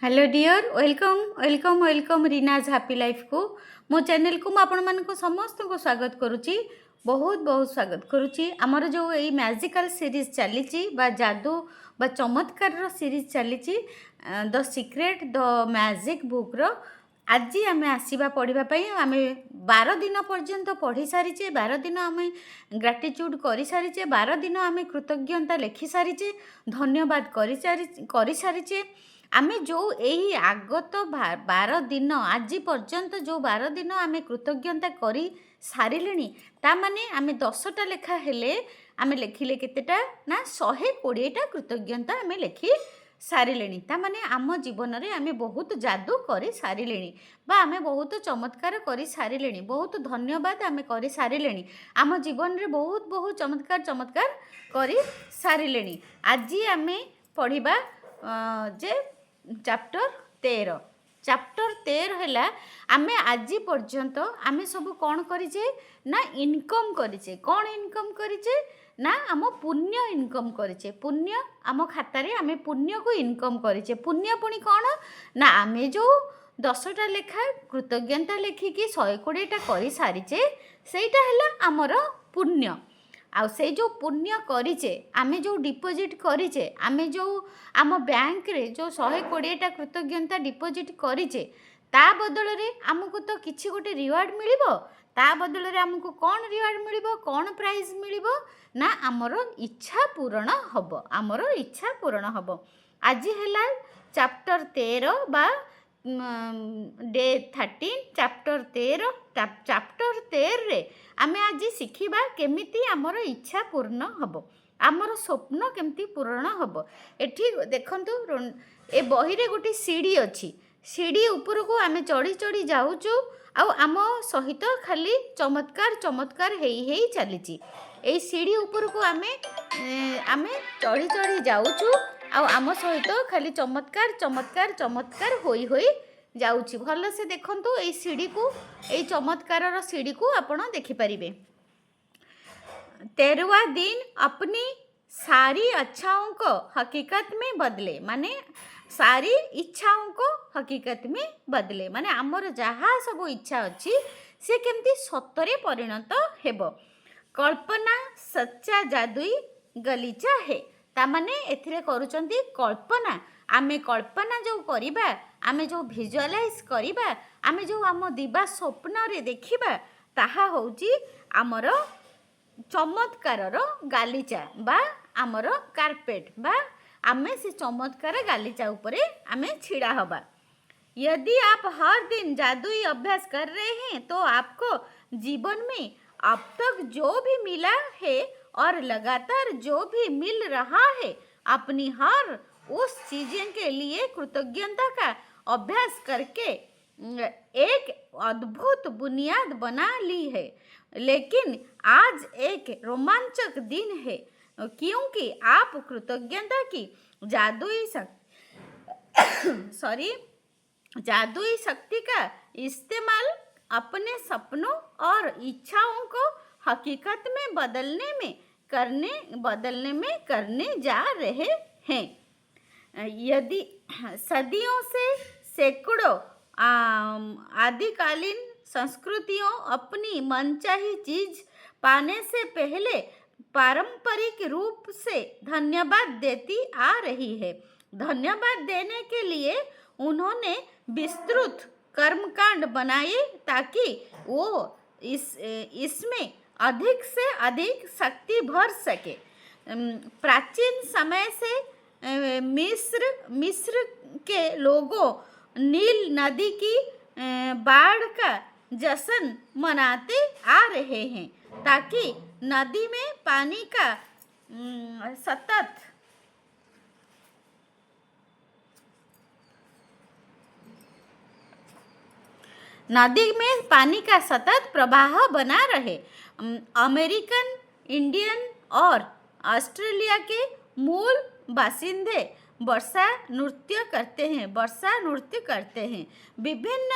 Hello dear welcome welcome welcome Reena's happy life को मो channel को आपण मान को समस्त को स्वागत करुच्ची। बहुत बहुत स्वागत करुच्ची। आमर जो यही मैजिकल सीरीज चली जादू बा चमत्कार सीरीज चली द सीक्रेट द मैजिक बुक्र आज आम आसवा पढ़ापी आम 12 दिन पर्यंत पढ़ी सारीचे। 12 दिन आम ग्राटिट्यूड कर सारीचे। 12 दिन आम कृतज्ञता लिखि सारीचे। धन्यवाद कर सारीचे। आमे जो यही आगत 12 दिन आज पर्यंत जो 12 दिन आम कृतज्ञता कर सारे ताने आम 10टा लेखा हेले आम लिखिले केतेटा ना 120टा कृतज्ञता आम लिखि सारे ताने आम जीवन में आम बहुत जादू कर सारे आम बहुत चमत्कार कर सारे। बहुत धन्यवाद आम कर सारे। आम जीवन में बहुत बहुत चमत्कार चमत्कार कर सारे। आज आम पढ़ा जे चैप्टर 13 है। आम आज पर्यंत आम सब कौन करिचे ना इनकम करिचे। कौन इनकम करिचे ना आम पुण्य इनकम करिचे। पुण्य आम खाता रे आम पुण्य को इनकम करिचे। पुण्य पुणी कौन ना आम जो 10टा लेखा कृतज्ञता लिखिकी 120टा कर सारीचे सेटा है आमर पुण्य। आ से जो पुण्य करिचे आमे जो डिपोजिट करिचे आमे जो आम बैंक रे जो 120टा कृतज्ञता डिपोजिट करिचे ता बदल रे आमको तो किछि गोटे रिवार्ड मिलिबो। ता बदल रे आमको कौन रिवार्ड मिलिबो कौन प्राइज मिलिबो ना आमर इच्छा पूर्ण हबो। आमर इच्छा पूर्ण हबो। आज हैला चैप्टर 13 बा डे 13 चैप्टर 13 रे आमे आज शिखिबा केमिति आमर इच्छा पूर्ण हबो। आमर स्वप्न केमिति पूर्ण हबो। एठी देखंतु ए बही रे गोटी सीढ़ी अछि। सीढ़ी ऊपर को आमे चढ़ी चढ़ी जाउचु आ आम सहित खाली चमत्कार चमत्कार हेई हेई चलीची। ए सीढ़ी ऊपर को आमे चढ़ी चढ़ी जाउचु आ आम सहित खाली चमत्कार चमत्कार चमत्कार होई होई जाउची। भल से देखंतु ए सीढ़ी को ए चमत्कार सीढ़ी को आपण देखि परिबे। 13वां दिन अपनी सारी इच्छाओं को हकीकत में बदले। माने सारी इच्छाओं को हकीकत में बदले माने आमर जहाँ सब इच्छा अच्छी से केमती सतरे परिणत हेबो। कल्पना सच्चा जादुई गलीचा है। तामाने एथिरे करूचंती कल्पना। आमे कल्पना जो करिबा आमे जो विजुअलाइज करिबा आमे जो आम दिबा स्वप्न रे देखिबा ताहा होउची आमर चमत्कार गालीचा बा आमर कार्पेट बा आमे से चमत्कार गालीचा उपरे आमे छिड़ा हबा। यदि आप हर दिन जादुई अभ्यास कर रहे हैं तो आपको जीवन में अब तक जो भी मिला है और लगातार जो भी मिल रहा है अपनी हर उस चीज़ें के लिए कृतज्ञता का अभ्यास करके एक अद्भुत बुनियाद बना ली है। लेकिन आज एक रोमांचक दिन है क्योंकि आप कृतज्ञता की जादुई शक्ति का इस्तेमाल अपने सपनों और इच्छाओं को हकीकत में बदलने में करने जा रहे हैं। यदि सदियों से सैकड़ों आदिकालीन संस्कृतियों अपनी मनचाही चीज पाने से पहले पारंपरिक रूप से धन्यवाद देती आ रही है। धन्यवाद देने के लिए उन्होंने विस्तृत कर्मकांड बनाए ताकि वो इसमें अधिक से अधिक शक्ति भर सके। प्राचीन समय से मिस्र के लोगों नील नदी की बाढ़ का जश्न मनाते आ रहे हैं ताकि नदी में पानी का सतत प्रवाह बना रहे। अमेरिकन इंडियन और ऑस्ट्रेलिया के मूल बासिंदे वर्षा नृत्य करते हैं। विभिन्न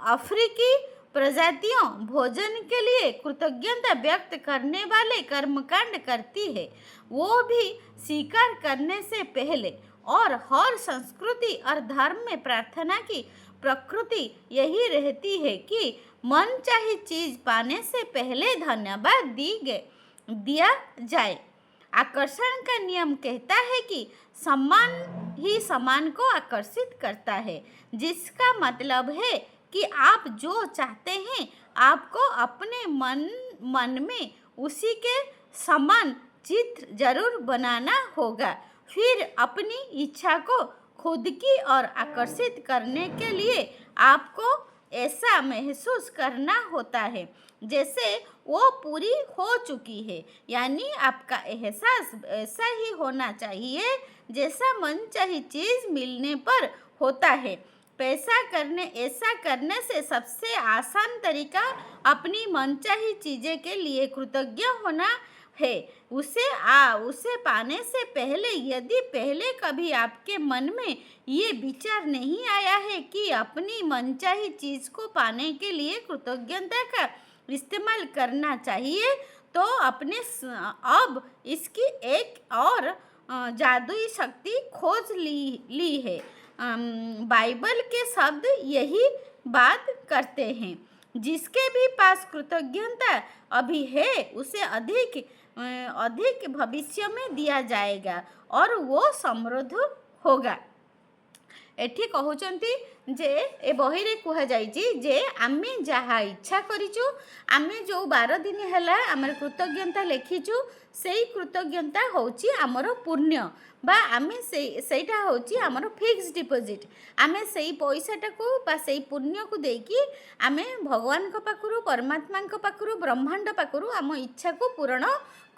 अफ्रीकी प्रजातियों भोजन के लिए कृतज्ञता व्यक्त करने वाले कर्मकांड करती है। वो भी शिकार करने से पहले और हर संस्कृति और धर्म में प्रार्थना की प्रकृति यही रहती है कि मनचाही चीज पाने से पहले धन्यवाद दिया जाए। आकर्षण का नियम कहता है कि सम्मान ही सम्मान को आकर्षित करता है, जिसका मतलब है कि आप जो चाहते हैं आपको अपने मन में उसी के समान चित्र जरूर बनाना होगा। फिर अपनी इच्छा को खुद की ओर आकर्षित करने के लिए आपको ऐसा महसूस करना होता है जैसे वो पूरी हो चुकी है, यानी आपका एहसास ऐसा ही होना चाहिए जैसा मनचाही चीज मिलने पर होता है। ऐसा करने से सबसे आसान तरीका अपनी मनचाही चीज़ें के लिए कृतज्ञ होना है। उसे पाने से पहले यदि पहले कभी आपके मन में ये विचार नहीं आया है कि अपनी मनचाही चीज़ को पाने के लिए कृतज्ञता का इस्तेमाल करना चाहिए, तो अब इसकी एक और जादुई शक्ति खोज ली है। बाइबल के शब्द यही बात करते हैं, जिसके भी पास कृतज्ञता अभी है उसे अधिक भविष्य में दिया जाएगा और वो समृद्ध होगा। एठी कहउचंती जे ए बही रे कुहा जाइछि जे आमे जहा इच्छा करिछु, आमे जो 12 दिन हैला हमर कृतज्ञता लेखिछु, सेई कृतज्ञता होछि हमर पुण्य बा आमे सेटा होछि हमर फिक्स डिपोजिट। आमे सेई पैसाटा को बा सेई पुण्य को देकी आमे भगवान को पाखरु, परमात्मा को पाखरु, ब्रह्मांड पाखरु आम इच्छा को पूर्ण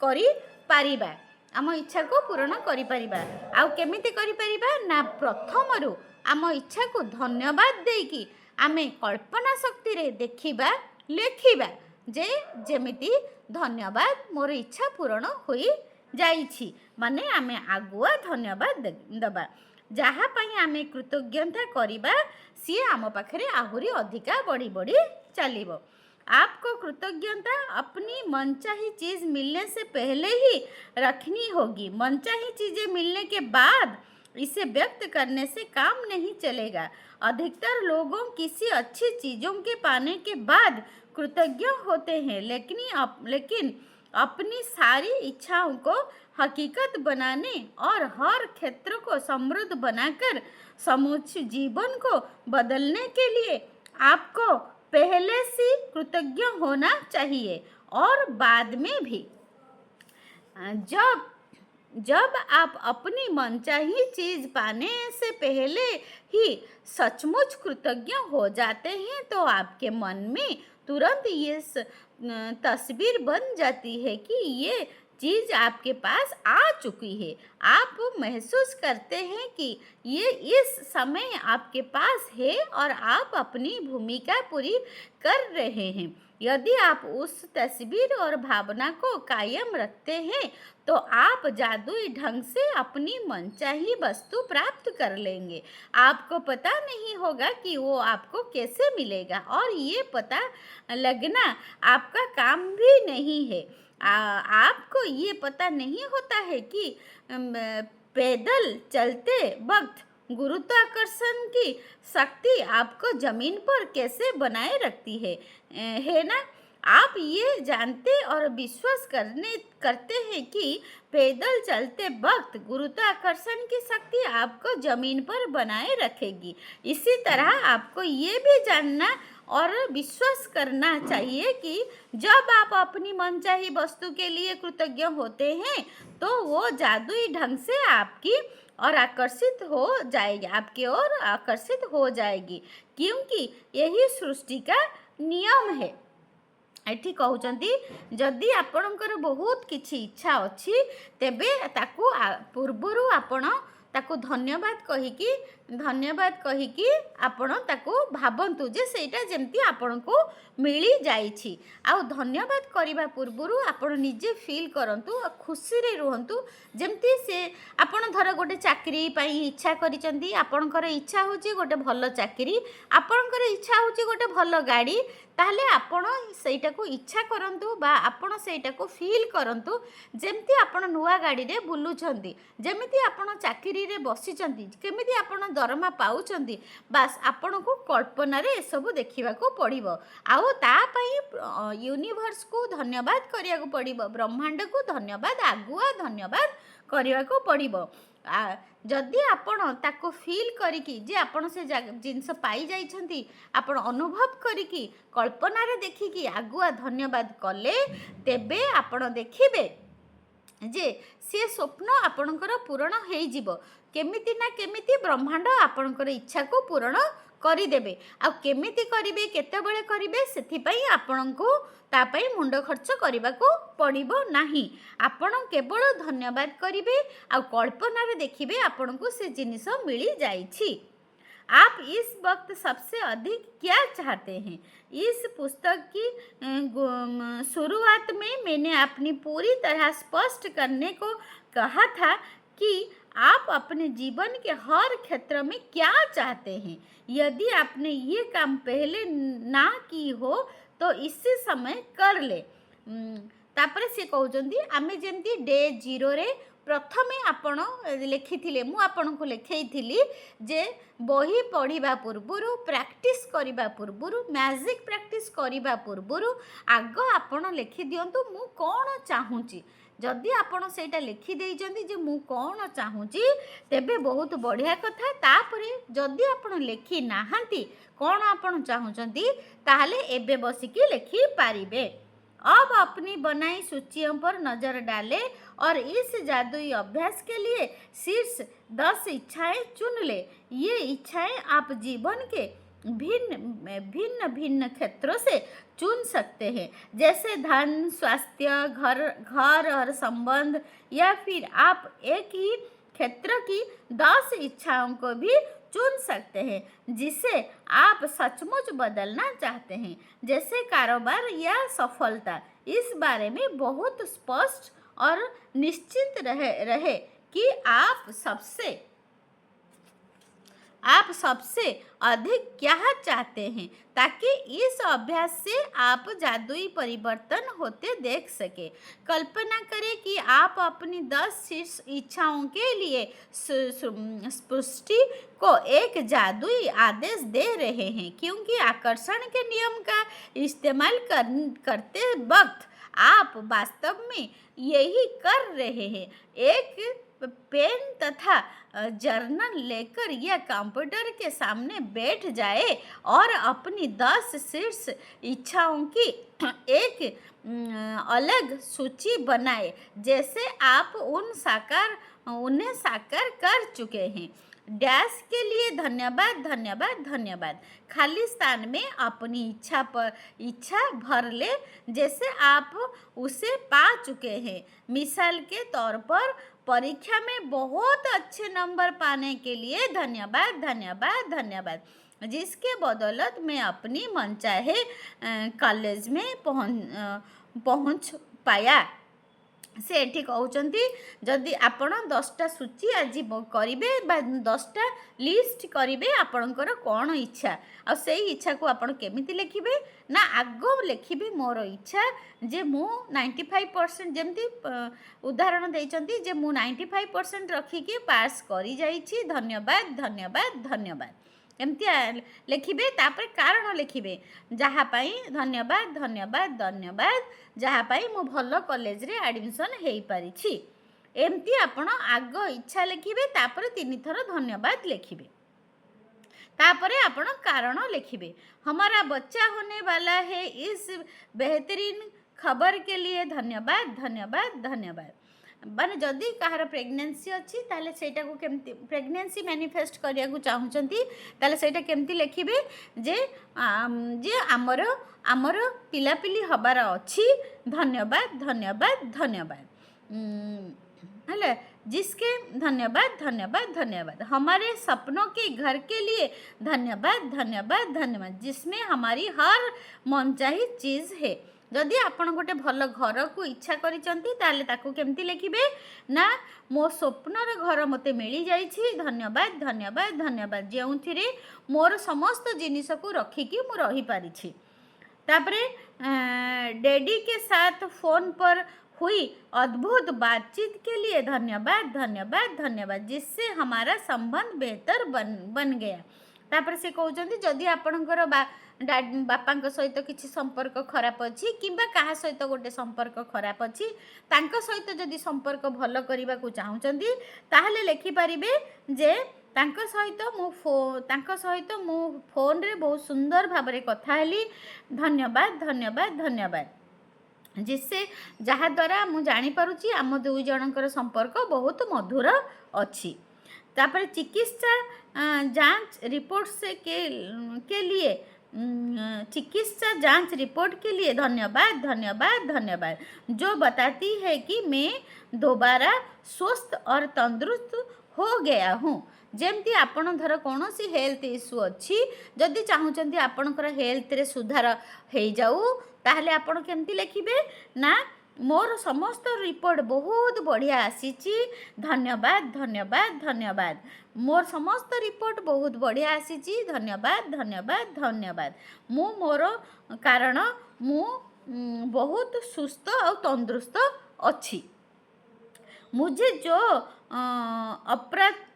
करि पारिबा। आम इच्छा को पूर्ण करि पारिबा। आउ केमिति करि पारिबा ना प्रथमरु आम इच्छा को धन्यवाद देकी आमे कल्पना शक्ति रे देखिबा, लेखिबा जे जेमिति धन्यवाद मोर इच्छा पूर्ण होई जाइछि, माने आमे आगुआ धन्यवाद दबा। जहाँ पाई आमे कृतज्ञता करिबा सी आम पाखरे आहुरी अधिका बढ़ी बढ़ी चलिबो। आपको कृतज्ञता अपनी मनचाही चीज़ मिलने से पहले ही रखनी होगी। मनचाही चीज़ें मिलने के बाद इसे व्यक्त करने से काम नहीं चलेगा। अधिकतर लोगों किसी अच्छी चीज़ों के पाने के बाद कृतज्ञ होते हैं, लेकिन अपनी सारी इच्छाओं को हकीकत बनाने और हर क्षेत्र को समृद्ध बनाकर समूचे जीवन को बदलने के लिए आपको पहले से कृतज्ञ होना चाहिए और बाद में भी। जब आप अपनी मनचाही चीज़ पाने से पहले ही सचमुच कृतज्ञ हो जाते हैं तो आपके मन में तुरंत ये तस्वीर बन जाती है कि ये चीज़ आपके पास आ चुकी है। आप महसूस करते हैं कि ये इस समय आपके पास है और आप अपनी भूमिका पूरी कर रहे हैं। यदि आप उस तस्वीर और भावना को कायम रखते हैं तो आप जादुई ढंग से अपनी मनचाही वस्तु प्राप्त कर लेंगे। आपको पता नहीं होगा कि वो आपको कैसे मिलेगा और ये पता लगना आपका काम भी नहीं है। आपको ये पता नहीं होता है कि पैदल चलते वक्त गुरुत्वाकर्षण की शक्ति आपको जमीन पर कैसे बनाए रखती है ना। आप ये जानते और विश्वास करते हैं कि पैदल चलते वक्त गुरुत्वाकर्षण की शक्ति आपको जमीन पर बनाए रखेगी। इसी तरह आपको ये भी जानना और विश्वास करना चाहिए कि जब आप अपनी मनचाही वस्तु के लिए कृतज्ञ होते हैं तो वो जादुई ढंग से आपकी और आकर्षित हो जाएगी, आपकी ओर आकर्षित हो जाएगी, क्योंकि यही सृष्टि का नियम है। एठी कहउचंती जदि आपणकर बहुत किछि इच्छा अछि तेबे ताकू पूर्वरु आपण ताकू धन्यवाद कहिकी आपण ताकू भाबंतु जे सेटा जेमती आपण को मिली जाइछि। आउ धन्यवाद करिबा पूर्वरु आपण निजे फील करंतु, खुशी रे रहंतु। जेमती से आपण धर गोटे चाकरी पई इच्छा करिचंती, आपणकर इच्छा होची गोटे भलो चाकरी, आपणकर इच्छा होची गोटे भलो गाड़ी, ताहले आपण सेटा को इच्छा करंतु बा आपण सेटा को फील करंतु जेमती आपण नुआ गाड़ी रे बुलुछंती, जेमिति आपण चाकरी ଚାକିरीରେ ବସିଛନ୍ତି, କେମିତି ଆପଣ ଦରମା ପାଉଛନ୍ତି, ବାସ୍ ଆପଣଙ୍କୁ କଳ୍ପନାରେ ଏସବୁ ଦେଖିବାକୁ ପଡ଼ିବ। ଆଉ ତା ପାଇଁ ୟୁନିଭର୍ସକୁ ଧନ୍ୟବାଦ କରିବାକୁ ପଡ଼ିବ, ବ୍ରହ୍ମାଣ୍ଡକୁ ଧନ୍ୟବାଦ, ଆଗୁଆ ଧନ୍ୟବାଦ କରିବାକୁ ପଡ଼ିବ। ଯଦି ଆପଣ ତାକୁ ଫିଲ୍ କରିକି ଯେ ଆପଣ ସେ ଜିନିଷ ପାଇଯାଇଛନ୍ତି, ଆପଣ ଅନୁଭବ କରିକି କଳ୍ପନାରେ ଦେଖିକି ଆଗୁଆ ଧନ୍ୟବାଦ କଲେ, ତେବେ ଆପଣ ଦେଖିବେ ଯେ ସେ ସ୍ୱପ୍ନ ଆପଣଙ୍କର ପୂରଣ ହେଇଯିବ। କେମିତି ନା କେମିତି ବ୍ରହ୍ମାଣ୍ଡ ଆପଣଙ୍କର ଇଚ୍ଛାକୁ ପୂରଣ କରିଦେବେ। ଆଉ କେମିତି କରିବେ, କେତେବେଳେ କରିବେ, ସେଥିପାଇଁ ଆପଣଙ୍କୁ ତା ପାଇଁ ମୁଣ୍ଡ ଖର୍ଚ୍ଚ କରିବାକୁ ପଡ଼ିବ ନାହିଁ। ଆପଣ କେବଳ ଧନ୍ୟବାଦ କରିବେ ଆଉ କଳ୍ପନାରେ ଦେଖିବେ ଆପଣଙ୍କୁ ସେ ଜିନିଷ ମିଳିଯାଇଛି। आप इस वक्त सबसे अधिक क्या चाहते हैं? इस पुस्तक की शुरुआत में मैंने अपनी पूरी तरह स्पष्ट करने को कहा था कि आप अपने जीवन के हर क्षेत्र में क्या चाहते हैं। यदि आपने ये काम पहले ना की हो तो इसी समय कर ले। तापर से कहते आमे जेमती डे 0 रे प्रथमे आपण लिखिथिले, मु आपनकु लिखैथिली जे बही पढ़िबा पूर्वरु, प्रैक्टिस करिबा पूर्वरु, मैजिक प्रैक्टिस करिबा पूर्वरु आग आपण लिखि दियंतु मु कोन चाहूची। जदि आपण सेटा लिखि देइचंती जे मु कोन चाहूची, तेबे बहुत बढ़िया कथा। तापरे जदि आपण लिखि नाहंती कोन आपण चाहूचंती, ताहले एबे बसिकी लिखि पारिबे। अब अपनी बनाई सूचियों पर नजर डालें और इस जादुई अभ्यास के लिए शीर्ष 10 इच्छाएं चुन ले। ये इच्छाएं आप जीवन के भिन्न भिन्न क्षेत्रों से चुन सकते हैं, जैसे धन, स्वास्थ्य, घर और संबंध, या फिर आप एक ही क्षेत्र की 10 इच्छाओं को भी चुन सकते हैं जिसे आप सचमुच बदलना चाहते हैं, जैसे कारोबार या सफलता। इस बारे में बहुत स्पष्ट और निश्चित रहे कि आप सबसे अधिक क्या चाहते हैं, ताकि इस अभ्यास से आप जादुई परिवर्तन होते देख सके। कल्पना करें कि आप अपनी 10 शीर्ष इच्छाओं के लिए सृष्टि को एक जादुई आदेश दे रहे हैं, क्योंकि आकर्षण के नियम का इस्तेमाल करते वक्त आप वास्तव में यही कर रहे हैं। एक पेन तथा जर्नल लेकर या कंप्यूटर के सामने बैठ जाए और अपनी 10 शीर्ष इच्छाओं की एक अलग सूची बनाए, जैसे आप उन्हें साकार कर चुके हैं। डैश के लिए धन्यवाद, धन्यवाद, धन्यवाद। खाली स्थान में अपनी इच्छा भर ले, जैसे आप उसे पा चुके हैं। मिसाल के तौर पर परीक्षा में बहुत अच्छे नंबर पाने के लिए धन्यवाद, धन्यवाद, धन्यवाद, जिसके बदौलत मैं अपनी मनचाहे कॉलेज में पहुँच पाया। से एठी कहउचंती जदि आपण 10टा सूची आज करिवे बा 10टा लिस्ट करिवे आपणकर कोन इच्छा, आ सेही इच्छा को आपण केमिति लिखिबे ना, आगो लिखिबे मोर इच्छा जे मु 95% जेमती उदाहरण देइचंती जे मु 95% रखिके पास करि जाइछि, धन्यवाद, धन्यवाद, धन्यवाद, एमती लिखिबे। तापर कारण लिखिबे, जहाँ पाई धन्यवाद, धन्यवाद, धन्यवाद, जहाँ पाई मु भल कॉलेज रे एडमिशन हेई पारिछि। एमती आपण आग इच्छा लिखिबे, तापर 3 थर धन्यवाद लिखिबे, तापर आपण कारण लिखिबे। हमारा बच्चा होने वाला है, इस बेहतरीन खबर के लिए धन्यवाद, धन्यवाद, धन्यवाद। माने जदि कहार प्रेगनेंसी अच्छी ताले सेटा को केमती प्रेगनेंसी मैनिफेस्ट करिया को चाहूचंती, ताले सेटा केमती लिखिबे जे आमर पिलापिली हबार अच्छी, धन्यवाद, धन्यवाद, धन्यवाद, हेले जिसके धन्यवाद, धन्यवाद, धन्यवाद। हमारे सपनों के घर के लिए धन्यवाद, धन्यवाद, धन्यवाद, जिसमें हमारी हर मनचाही चीज़ है। जदि आपण गोटे भल घर को इच्छा करिचंती ताले ताकू केमती लिखिबे ना, मो स्वप्नर घर मते मिली जाइछि, धन्यवाद, धन्यवाद, धन्यवाद, जेउथिरे मोर समस्त जिनिस को रखिकी मु रही पारिछि। तापरे डैडी के साथ फोन पर हुई अद्भुत बातचीत के लिए धन्यवाद धन्यवाद धन्यवाद, जिससे हमारा संबंध बेहतर बन गया। तापर से कहते जदि आपणकर बापा सहित किसी संपर्क खराब अच्छी कि सहित गोटे संपर्क खराब अच्छी, सहित जदि संपर्क भल करने को चाहते ताहले लिखिपारे जे सहित मु फोन रे बहुत सुंदर भाव में कथा हेली, धन्यवाद धन्यवाद धन्यवाद, जिससे जहाँ द्वारा मु जानीपारुची आम दुई जनकर संपर्क बहुत मधुर अच्छी। तापर चिकित्सा जांच रिपोर्ट के लिए चिकित्सा जांच रिपोर्ट के लिए धन्यवाद धन्यवाद धन्यवाद, जो बताती है कि मैं दोबारा स्वस्थ और तंदुरुस्त हो गया हूँ। जेमती आपण धर कौन सी हेल्थ इश्यू अच्छी, जदि चाहूँगी आपणकर हेल्थ रे सुधार हो जाऊ, ताहले आपण केमती लिखिबे ना मोर समस्त रिपोर्ट बहुत बढ़िया आसीची, धन्यवाद धन्यवाद धन्यवाद, मोर समस्त रिपोर्ट बहुत बढ़िया आसीची, धन्यवाद धन्यवाद धन्यवाद, मु मोर कारण मु बहुत सुस्थ और तंदुरुस्त अच्छी। मुझे जो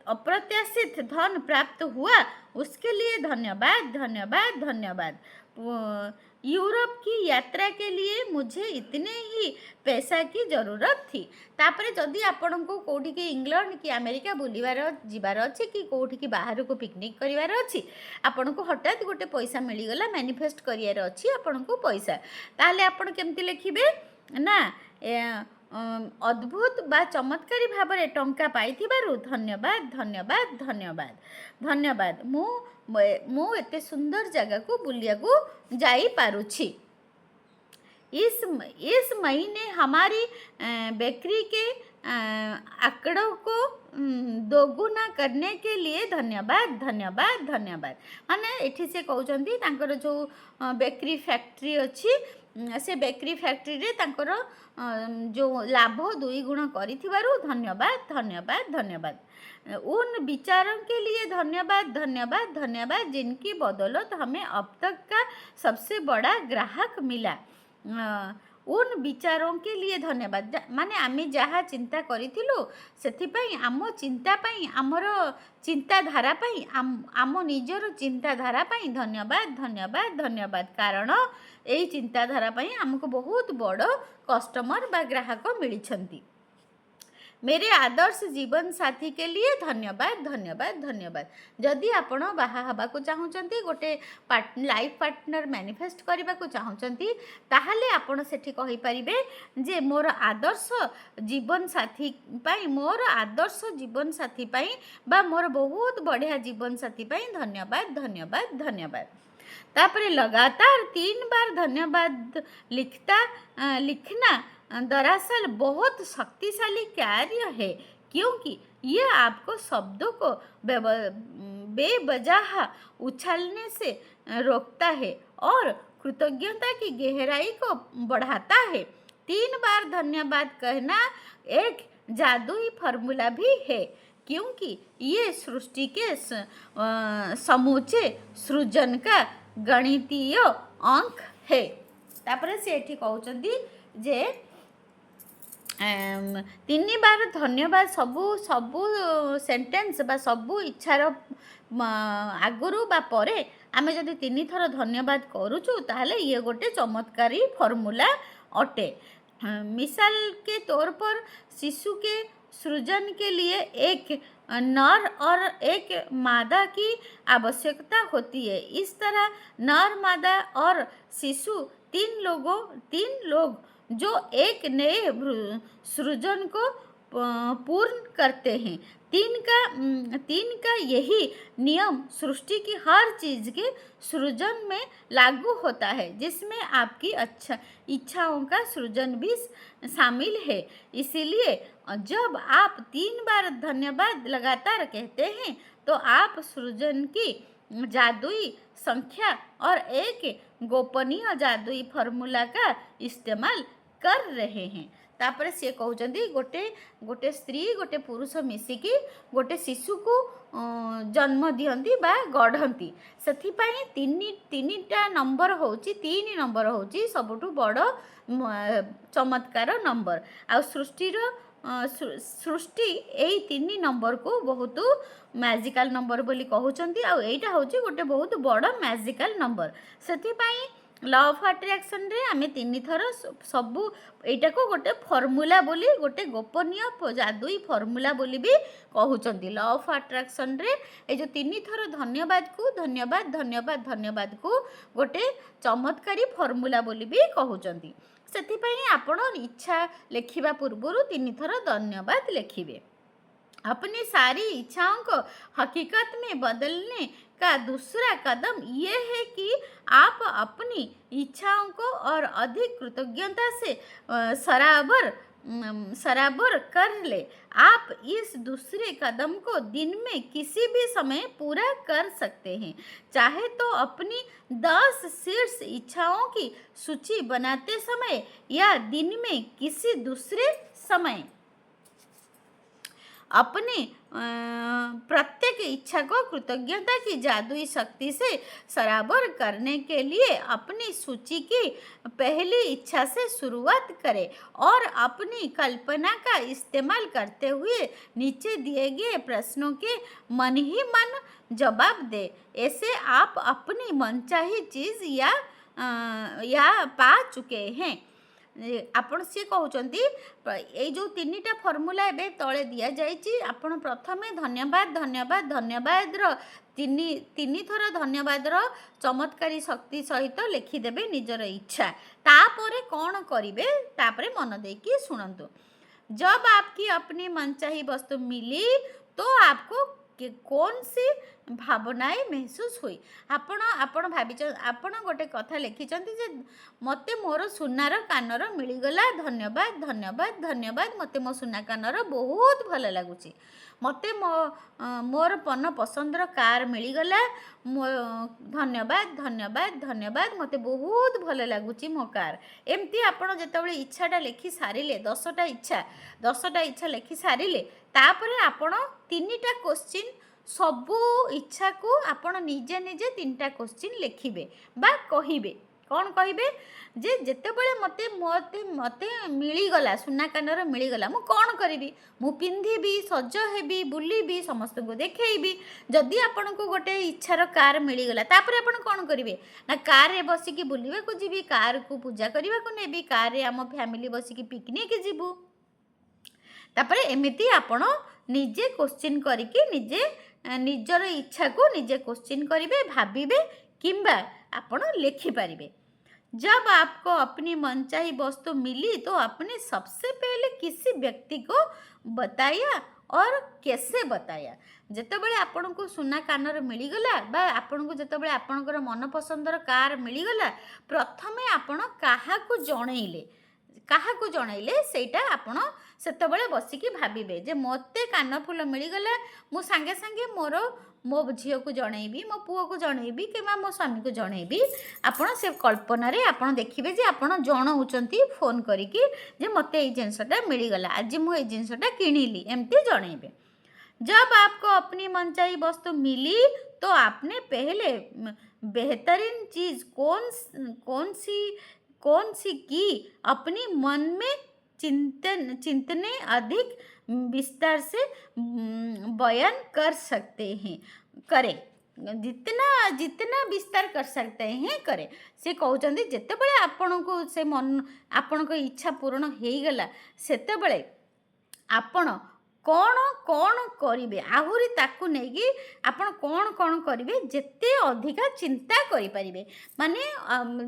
अप्रत्याशित धन प्राप्त हुआ उसके लिए धन्यवाद धन्यवाद धन्यवाद। यूरोप की यात्रा के लिए मुझे इतने ही पैसा की ज़रूरत थी। तापरे जदि आपण को कौटी की इंग्लैंड कि अमेरिका बुलवार जीवार अच्छे कि कौटी की बाहर को पिकनिक करिवार अच्छी, आपण को हठात गोटे पैसा मिलगला मैनिफेस्ट करियार अच्छी आपण को पैसा, ताहले आपण केमती लिखिबे ना अद्भुत बा चमत्कारी भाव में टंका पाइथिबारु धन्यवाद धन्यवाद धन्यवाद धन्यवाद, मु एते सुंदर जगह को बुलिया को जाई पारुछि। इस महीने हमारी बेकरी के आंकड़ों को दोगुना करने के लिए धन्यवाद धन्यवाद धन्यवाद। माने एठी से कहउचंती तांकर जो बेकरी फैक्ट्री अच्छी से बेकरी फैक्ट्री रे तांकर जो लाभ 2 गुण करिथिबारु धन्यवाद धन्यवाद धन्यवाद। उन विचारों के लिए धन्यवाद धन्यवाद धन्यवाद, जिनकी बदौलत हमें अब तक का सबसे बड़ा ग्राहक मिला। उन विचारों के लिए धन्यवाद, माने आमे जहाँ चिंता करिथिलु सेथिपई आम चिंता पई आमर चिंताधारा पई आम निजर चिंताधारा पई धन्यवाद धन्यवाद धन्यवाद, कारण यही चिंताधारा पई हमको बहुत बड़ कस्टमर बा ग्राहक मिली। मेरे आदर्श जीवन साथी के लिए धन्यवाद धन्यवाद धन्यवाद। जदि आपण बाहा हबा को चाहूचंती गोटे लाइफ पार्टनर मैनिफेस्ट करबा को चाहूचंती, ताहले आपण सेठी कहि परिबे जे मोर आदर्श जीवन साथी पाई, मोर आदर्श जीवन साथी पाई बा मोर बहुत बढ़िया जीवन साथी पाई धन्यवाद धन्यवाद धन्यवाद। तापरे लगातार 3 बार धन्यवाद लिखना दरअसल बहुत शक्तिशाली कार्य है, क्योंकि ये आपको शब्दों को बेवजह उछालने से रोकता है और कृतज्ञता की गहराई को बढ़ाता है। 3 बार धन्यवाद कहना एक जादुई फॉर्मूला भी है, क्योंकि ये सृष्टि के समूचे सृजन का गणितीय अंक है। तापर से एठी कहउचंदी जे 3 बार धन्यवाद सबू सेंटेंस बा सबू इच्छार आगुरु बा परे आमे जदि 3 थर धन्यवाद करूचु ताहले ये गोटे चमत्कारी फॉर्मूला अटे। मिसाल के तौर पर शिशु के सृजन के लिए एक नर और एक मादा की आवश्यकता होती है। इस तरह नर, मादा और शिशु 3 लोग जो एक नए सृजन को पूर्ण करते हैं। 3 का यही नियम सृष्टि की हर चीज़ के सृजन में लागू होता है, जिसमें आपकी इच्छाओं का सृजन भी शामिल है। इसीलिए जब आप 3 बार धन्यवाद लगातार कहते हैं तो आप सृजन की जादुई संख्या और एक गोपनीय जादुई फॉर्मूला का इस्तेमाल कर रहे हैं। तापर सी कहते गोटे गोटे स्त्री गोटे पुरुष मिसिकी गोटे शिशु को जन्म दियंती बा गढ़ती से तीनटा नंबर होची 3 नंबर होची सबुठु बड़ चमत्कार नंबर आ सृष्टि यही 3 नंबर को बहुत मैजिकल नंबर बोली कहउचंती आ एटा होची गोटे बहुत बड़ मैजिकल नंबर से लॉ ऑफ अट्रैक्शन रे आमे 3 थर सबू एटा को गोटे फॉर्मूला बोली गोटे गोपनीय जादुई फॉर्मूला बोली भी कहउचंती लॉ ऑफ अट्रैक्शन रे ए जो 3 थर धन्यवाद को धन्यवाद धन्यवाद धन्यवाद को गोटे चमत्कारी फॉर्मूला बोली भी कहउचंती सेथिपई आपण इच्छा लेखिबा पूर्वरु 3 थर धन्यवाद लिखिबे। अपनी सारी इच्छाओं को हकीकत में बदलने का दूसरा कदम ये है कि आप अपनी इच्छाओं को और अधिक कृतज्ञता से सराबर कर ले। आप इस दूसरे कदम को दिन में किसी भी समय पूरा कर सकते हैं। चाहे तो अपनी 10 शीर्ष इच्छाओं की सूची बनाते समय या दिन में किसी दूसरे समय अपने प्रत्येक इच्छा को कृतज्ञता की जादुई शक्ति से सराबर करने के लिए अपनी सूची की पहली इच्छा से शुरुआत करें और अपनी कल्पना का इस्तेमाल करते हुए नीचे दिए गए प्रश्नों के मन ही मन जवाब दें। ऐसे आप अपनी मनचाही चीज़ या पा चुके हैं। आपण सी कहते ये जो 3टा फॉर्मूला एबे तले दिया जाइए आपण प्रथमे धन्यवाद धन्यवाद धन्यवाद तीन थर धन्यवाद चमत्कारी शक्ति सहित लिखिदेवे निजर इच्छा तापरे कौन करेंगे तापरे मन देकी शुणु। जब आपकी अपनी मनचाही वस्तु मिली तो आपको कौन सी भावनाएं महसूस हुई। आपण भाभी आपण गोटे कथा लिखिं जे मते मोर सुनार कानर मिलगला धन्यवाद धन्यवाद धन्यवाद मते मो सुना कानर बहुत भल लगुच मते मोर पन पसंदर कार मिलगला धन्यवाद धन्यवाद धन्यवाद मते बहुत भल लगुच मो कार। एमती आपण जेतबेले इच्छाटा लिखि सारिले 10टा इच्छा लिखि सारिले तापरे आपण 3टा क्वेश्चन सबू इच्छा को आपण निजे निजे 3टा क्वेश्चन लिखिबे बा कहिबे कौन कहिबे जे जेतेबेले मते मते मते मिलीगला सुना कानर मिलीगला मु कौन करिबी मु पिंधिबी सज हेबी बुलीबी समस्त को देखैबी। जदि आपण को गोटे इच्छार कार मिलीगला तापर आपण कौन करिवे ना कार रे बसिकी बुलीबे को जीबी कार को पूजा करबा को नेबी कार रे आम फैमिली बसिकी पिकनिक जीबू तापर एमिति आपण निजे क्वेश्चन करिके निजे निजर इच्छा को निजे क्वेश्चन करिवे भाबिबे किंबा आपण लिखि पारिबे। जब आपको अपनी मनचाही वस्तु मिली तो आपने सबसे पहले किसी व्यक्ति को बताया और कैसे बताया। जेतेबेले आपण को सुना कानर मिलीगला बा आपण को जेतेबेले आपणकर मन पसंदर कार मिलीगला प्रथमे आपण काहाकू जनइले सेटा आपण सेतेबेले बसिकी भाबिबे जे मते कानफुल मिलीगला मु सांगे सांगे मो झील को जनइबी मो पुओ को जनइबी कि मो स्वामी को जनइबी। आपण से कल्पना रे आपण देखिबे जे आपण जणाउचंती फोन करिकी जे मते ए जिनसटा मिलीगला आज मु ए जिनसटा किनिली एमती जनइबे। जब आपको अपनी मनचाही वस्तु मिली तो आपने पहले बेहतरीन चीज़ कौन सी की अपनी मन में चिंतने अधिक विस्तार से बयान कर सकते हैं करें जितना विस्तार कर सकते हैं करें। से कहते जितेबले आपण को से मन आपण को इच्छा पूर्ण हो गला सेतेबले आपण कौन कौन करेंगे आहुरी ताकू नहीं आपण कौन कौन करेंगे जिते अधिका चिंता करें माने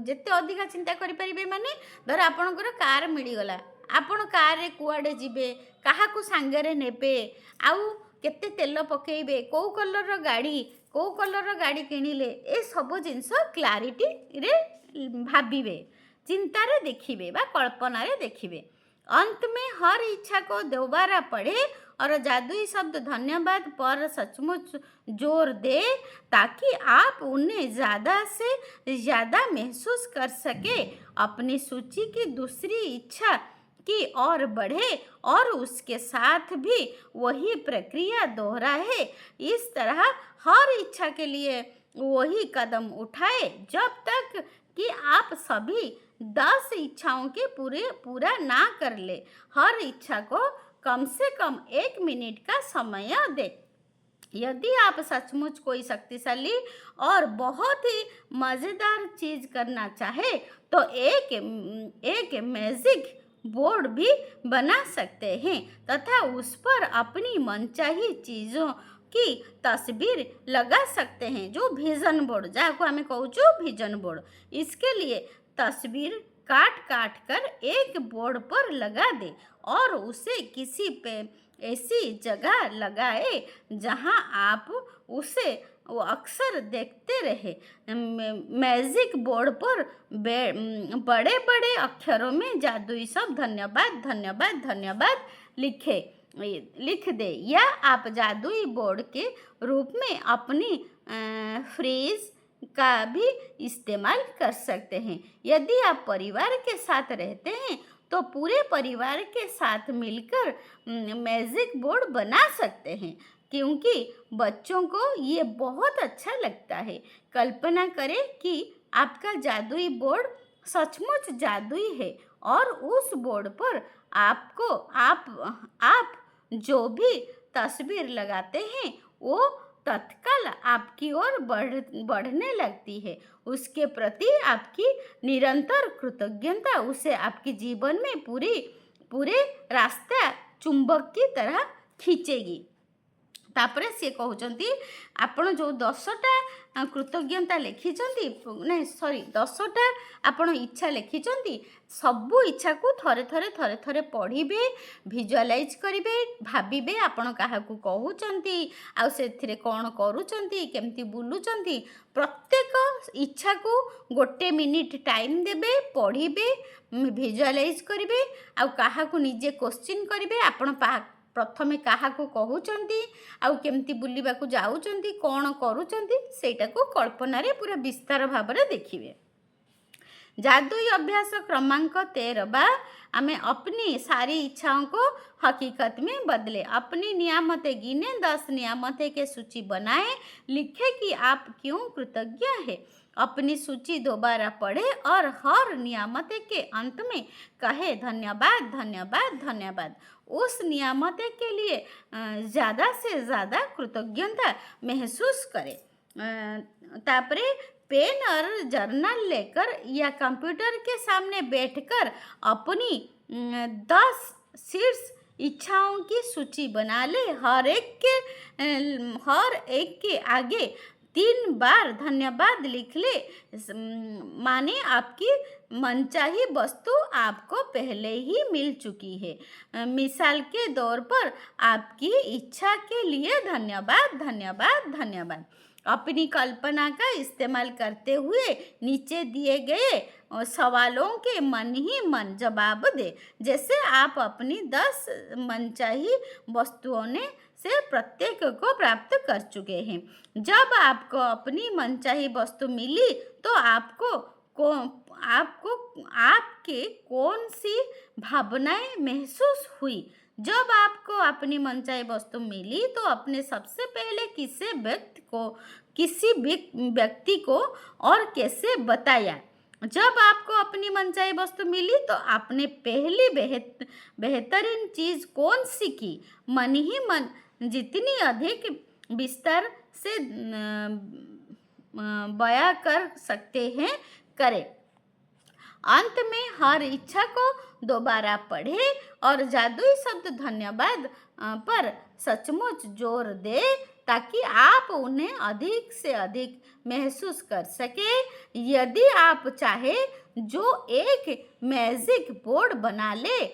जिते अधिका चिंता करें माने धर आपणकर कार मिलगला आपण कार रे कुआडे जीवे काहा को सांगरे नेबे आउ केते तेल पकेइबे को कलर गाड़ी किनिले ए सब जिनस क्लारिटी रे भाबिबे चिंता रे देखिबे बा कल्पना रे देखिबे। अंत में हर इच्छा को दोबारा पढ़े और जादुई शब्द धन्यवाद पर सचमुच जोर दे ताकि आप उन्हें ज़्यादा से ज़्यादा महसूस कर सके। अपनी सूची की दूसरी इच्छा की ओर बढ़े और उसके साथ भी वही प्रक्रिया दोहराए। इस तरह हर इच्छा के लिए वही कदम उठाए जब तक कि आप सभी 10 इच्छाओं के पूरा ना कर ले। हर इच्छा को कम से कम 1 मिनट का समय दे। यदि आप सचमुच कोई शक्तिशाली और बहुत ही मज़ेदार चीज़ करना चाहे तो एक मैजिक बोर्ड भी बना सकते हैं तथा उस पर अपनी मनचाही चीज़ों की तस्वीर लगा सकते हैं, जो विजन बोर्ड जाको हमें कहूँ विजन बोर्ड। इसके लिए तस्वीर काट काट कर एक बोर्ड पर लगा दे और उसे किसी पे ऐसी जगह लगाए जहां आप उसे वो अक्सर देखते रहे। मैजिक बोर्ड पर बड़े बड़े अक्षरों में जादुई शब्द धन्यवाद धन्यवाद धन्यवाद लिख दे, या आप जादुई बोर्ड के रूप में अपनी फ्रेज का भी इस्तेमाल कर सकते हैं। यदि आप परिवार के साथ रहते हैं तो पूरे परिवार के साथ मिलकर मैजिक बोर्ड बना सकते हैं, क्योंकि बच्चों को ये बहुत अच्छा लगता है। कल्पना करें कि आपका जादुई बोर्ड सचमुच जादुई है और उस बोर्ड पर आप जो भी तस्वीर लगाते हैं वो तत्काल आपकी ओर बढ़ने लगती है। उसके प्रति आपकी निरंतर कृतज्ञता उसे आपके जीवन में पूरे रास्ता चुंबक की तरह खींचेगी। तापरे से कहते आपण जो 10टा कृतज्ञता लिखिंट नहीं सॉरी 10टा आपण इच्छा लिखिंट सबू इच्छा को थरे थरे पढ़े भिजुआलाइज करेंगे, भावे आपण क्या कहते आउ से कौन करुँच बुलूँ। प्रत्येक इच्छा को 1 मिनिट टाइम देवे, पढ़े भिजुआलाइज करेंगे आउ क्या निजे क्वेश्चन करेंगे आपण प्रथमे क्या कहते आउ केमती बुलवा जाऊँच कौन करूँटा को कल्पना पूरा विस्तार भाव में देखिए। जादुई अभ्यास क्रमांक 13 हमें अपनी सारी इच्छाओं को हकीकत में बदले। अपनी नियामतें गिने, 10 नियामतें के सूची बनाए, लिखे कि आप क्यों कृतज्ञ है। अपनी सूची दोबारा पढ़े और हर नियामतें के अंत में कहे धन्यवाद धन्यवाद धन्यवाद। उस नियामतें के लिए ज़्यादा से ज़्यादा कृतज्ञता महसूस करें। तापरे पेन और जर्नल लेकर या कंप्यूटर के सामने बैठकर अपनी 10 शीर्ष इच्छाओं की सूची बना ले। हर एक के आगे 3 बार धन्यवाद लिख ले, माने आपकी मनचाही वस्तु आपको पहले ही मिल चुकी है। मिसाल के तौर पर आपकी इच्छा के लिए धन्यवाद धन्यवाद धन्यवाद। अपनी कल्पना का इस्तेमाल करते हुए नीचे दिए गए सवालों के मन ही मन जवाब दे, जैसे आप अपनी 10 मनचाही वस्तुओं से प्रत्येक को प्राप्त कर चुके हैं। जब आपको अपनी मनचाही वस्तु मिली तो आपके कौन सी भावनाएं महसूस हुई। जब आपको अपनी मनचाही वस्तु मिली तो अपने सबसे पहले किसी व्यक्ति को और कैसे बताया। जब आपको अपनी मनचाही वस्तु मिली तो आपने पहली बेहतरीन चीज़ कौन सी की। मन ही मन जितनी अधिक विस्तार से बयां कर सकते हैं करें। अंत में हर इच्छा को दोबारा पढ़े और जादुई शब्द धन्यवाद पर सचमुच जोर दे, ताकि आप उन्हें अधिक से अधिक महसूस कर सके। यदि आप चाहे जो एक मैजिक बोर्ड बना ले,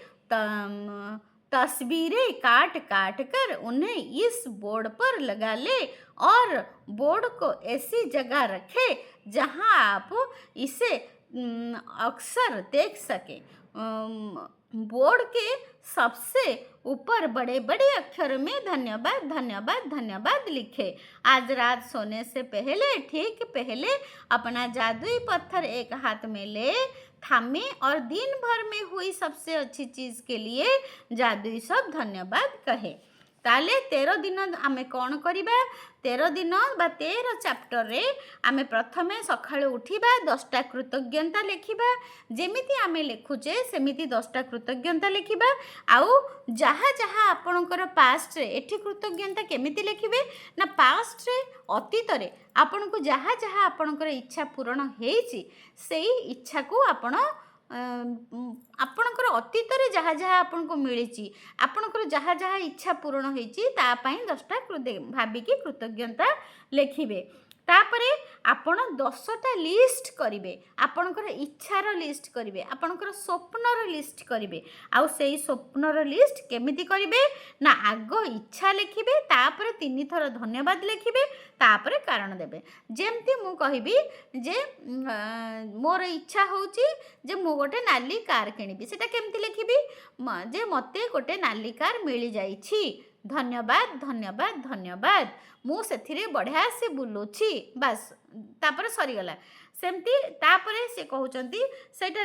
तस्वीरें काट काट कर उन्हें इस बोर्ड पर लगा ले और बोर्ड को ऐसी जगह रखे जहां आप इसे अक्सर देख सके। बोर्ड के सबसे ऊपर बड़े बड़े अक्षर में धन्यवाद धन्यवाद धन्यवाद लिखे। आज रात सोने से पहले ठीक पहले अपना जादुई पत्थर एक हाथ में ले थामे और दिन भर में हुई सबसे अच्छी चीज़ के लिए जादुई सब धन्यवाद कहे। ताले 13 दिन आमे कौन करिबा 13 दिन बा 13 चैप्टर रे आमे प्रथमे सकाळु उठिबा 10टा कृतज्ञता लेखिबा। जेमिति आमे लेखुचे सेमिति 10टा कृतज्ञता लेखिबा। आउ जहाँ जहाँ आपणकर पास्ट रे एठी कृतज्ञता केमिति लेखिबे ना पास्ट रे अतीत रे आपनको जहाँ जहाँ आपणकर इच्छा पूर्ण हेछि सेही इच्छा को आपण आपणकर अतीत रे जहाँ जहाँ आपनको मिली आपणकर जहाँ जहाँ इच्छा पूर्ण होती तापाई 10टा भाविकी कृतज्ञता लेखिबे। तापरे आपण 10टा लिस्ट करिवे आपणकर इच्छार लिस्ट करिवे आपणकर स्वप्नर लिस्ट करिवे। आउ सेही स्वप्नर लिस्ट केमिति करिवे ना आग इच्छा लेखिबे तापरे 3 थर धन्यवाद लेखिबे तापरे कारण देबे। जेमती मु कहिबी जे मोर इच्छा होची जे मु गोटे नाली कार किनिबी सेटा केमिति लेखिबी जे मते गोटे नाली कार मिली जाईछि धन्यवाद धन्यवाद धन्यवाद मु सेथिरे बढ़िया से बुलुछि बस तापर सरीगला। सेमती तापरे से कहउचंती सेटा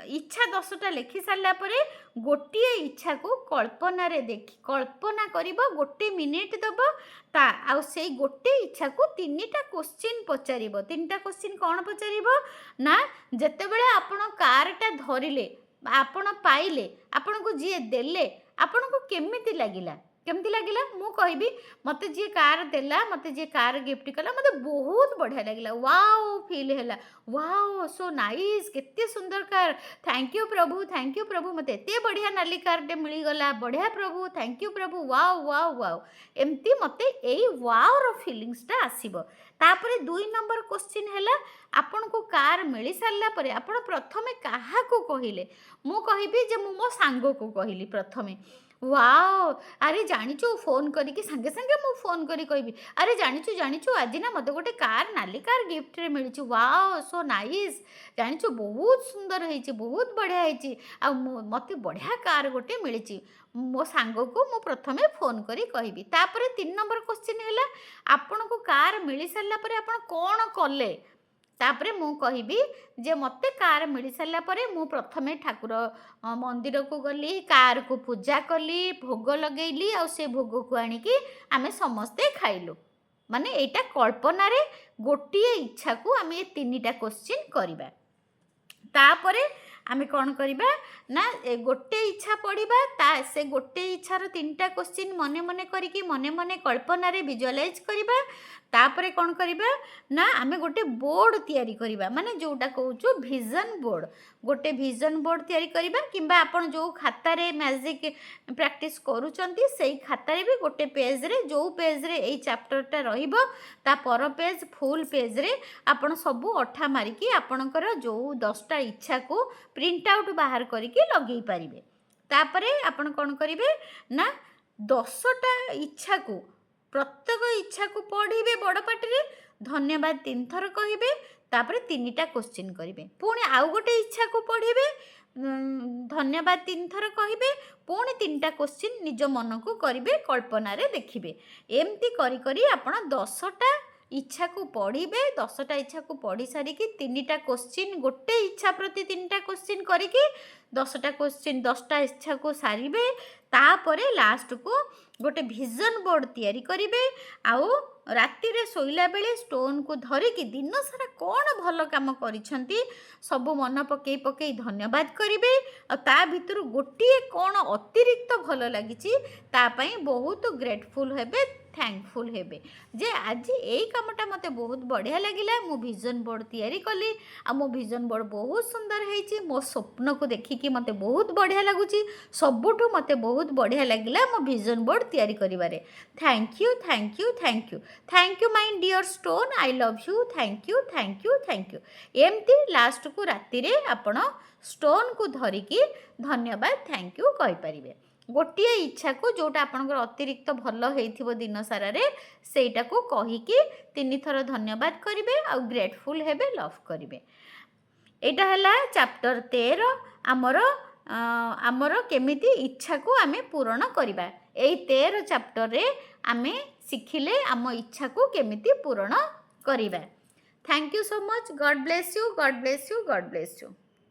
इच्छा 10टा लेखि सारला परे गोटिए इच्छा को कल्पना रे देखि कल्पना करिबो गोटे मिनिट दबो ता आउ से गोटे इच्छा को 3टा क्वेश्चन पचारिबो। 3टा क्वेश्चन कौन पचारिबो ना जेते बेले आपण कारटा धरिले आपण पाइले आपण को जी देले आपण को केमिति लागिला मु कहबी मते जी कार देला मते जी कार गिफ्ट कला मते बहुत बढ़िया लगिला वाओ फील हैला वाओ सो नाइस केते सुंदर कार थैंक यू प्रभु मते एते बढ़िया नाली कार टे मिली गला बढ़िया प्रभु थैंक यू प्रभु वाओ वाओ वाओ एमती मते एई वाओ रो फीलिंग्स टा आसीबो। तापरे 2 नंबर क्वेश्चन हैला आपन को कार मिली सारला परे आपण प्रथमे काहा को कहिले मु कहबी जे मु मो सांगो को कहिली प्रथमे वाओ अरे जानिचु फोन करी संगे संगे मु फोन करी कहबी अरे जानिचु आज ना मते गोटे कार नाली कार गिफ्ट रे मिली वाओ सो नाइस जानिचु बहुत सुंदर होईची बहुत बढ़िया होईची आ मते बढ़िया कार गोटे मिली मो सांगो को मु प्रथमे फोन करी कहबी। तापरे 3 नंबर क्वेश्चन हैला आपन को कार मिली सारला परे आपन कोन कले तापरे मु कहबी जे मते कार मिली सारला परे मु प्रथमे ठाकुर मंदिर को गली कार को पूजा कली भोग लगेली आ से भोग को आनी कि आमे समस्ते खाइलु माने एटा कल्पना रे गोटिए इच्छा को आमे 3टा क्वेश्चन करिबा। तापरे आमे कौन करिबा ना गोटे इच्छा पढ़िबा ता से गोटे इच्छार 3टा क्वेश्चन मने मने करिकी मने मने कल्पना रे विजुअलाइज करिबा। तापरे कौन करिबा ना आमे गोटे बोर्ड तैयारी करिबा माने जोटा कहउछु विजन बोर्ड गोटे विजन बोर्ड तैयारी करिबा किंबा आपण जो खाता रे मैजिक प्रैक्टिस करूचंती सेही खाता रे भी गोटे पेज रे जो पेज रे एई चैप्टर टा रहिबो ता पर पेज फुल पेज रे आपण सब अठा मारिकी आपणकर जो 10टा इच्छा को प्रिंट आउट बाहर करिकी लगेई पारिबे। तापरे आपण कोन करिवे ना 10टा इच्छा को प्रत्येक इच्छा को पढ़िबे बड़ पाटी धन्यवाद 3 थर कहिबे तापरे 3टा क्वेश्चन करिवे पुणी आउ गोटे इच्छा को पढ़िबे धन्यवाद 3 थर कहिबे पुणी 3टा क्वेश्चन निज मन को करिवे कल्पना रे देखिबे। एमती करी करी आपण 10टा इच्छा को पढ़िबे 10टा इच्छा को पढ़ी सारी कि 3टा क्वेश्चन गोटे इच्छा प्रति 3टा क्वेश्चन करिकी 10टा क्वेश्चन 10टा इच्छा को सारिबे। तापरे लास्ट को गोटे विजन बोर्ड तैयारी करिवे आउ राति रे सोइला बेले स्टोन को धरिकी दिन सारा कौन भल काम करिसंती सब मन पकई पकई धन्यवाद करिवे आ ता भितर गोटिए कौन अतिरिक्त भल लागिची ता पई बहुत ग्रेटफुल हेबे थैंकफुल हेबे जे आज एई कामटा मते बहुत बढ़िया लागिला मो विजन बोर्ड तैयारी कली आ मो विजन बोर्ड बहुत सुंदर हेची मो स्वप्न को देखिकी मते बहुत बढ़िया लागुची सबुठु मते बहुत बढ़िया लागिला मो विजन बोर्ड तैयारी करिवारे। Thank you thank you thank you thank you my dear stone I love you thank you thank you thank you एमती लास्ट को राति रे आपण स्टोन को धरिकी धन्यवाद थैंक यू कहि परिबे। गोटिए इच्छा को जोटा आपनकर अतिरिक्त भल होइथिबो दिन सारा रे सेटा को कहिकी 3 थर धन्यवाद करिवे आ ग्रेटफुल हेबे लव करिवे। एटा हला चैप्टर 13 हमर आमर केमिति इच्छा को आमे पूर्ण करिबा एई 13 चैप्टर रे आमे शिखिले आम इच्छा को केमिति पूर्ण करिबा। Thank you so much. God bless you, God bless you, God bless you.